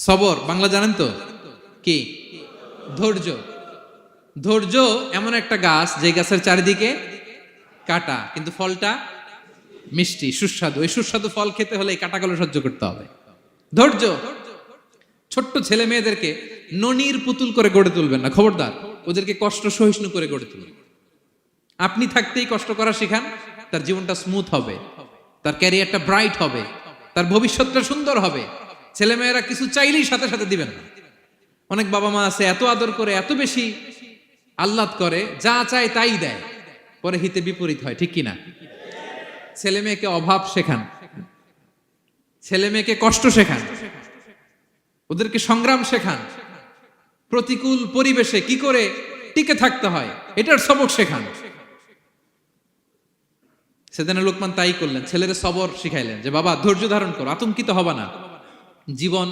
সবর বাংলা জানেন তো কি? ধৈর্য। ধৈর্য এমন একটা গাছ যে গাছের চারিদিকে কাটা, কিন্তু ফলটা মিষ্টি সুস্বাদু। এই সুস্বাদু ফল খেতে হলে এই কাটাগুলো সহ্য করতে হবে। ধৈর্য। ছোট্ট ছেলে মেয়েদেরকে ননির পুতুল করে গড়ে তুলবেন না, খবরদার। ওদেরকে কষ্ট সহিষ্ণু করে গড়ে তুলবেন। আপনি থাকতেই কষ্ট করা শিখান, তার জীবনটা স্মুথ হবে, তার ক্যারিয়ারটা ব্রাইট হবে, তার ভবিষ্যৎটা সুন্দর হবে। ছেলেমেয়েরা কিছু চাইলেই সাথে সাথে দিবেন না। অনেক বাবা মা আছে এত আদর করে, এত বেশি আহ্লাদ করে, যা চায় তাই দেয়, পরে হিতে বিপরীত হয়, ঠিক কিনা? ছেলে মেয়েকে অভাব শেখান, ছেলে মেয়েকে কষ্ট শেখান, ওদেরকে সংগ্রাম শেখান, প্রতিকূল পরিবেশে কি করে টিকে থাকতে হয় এটার সবক শেখান। সেদিন লোকমান তাই করলেন, ছেলের সবর শিখাইলেন যে বাবা ধৈর্য ধারণ করো, আতঙ্কিত হবা না, জীবন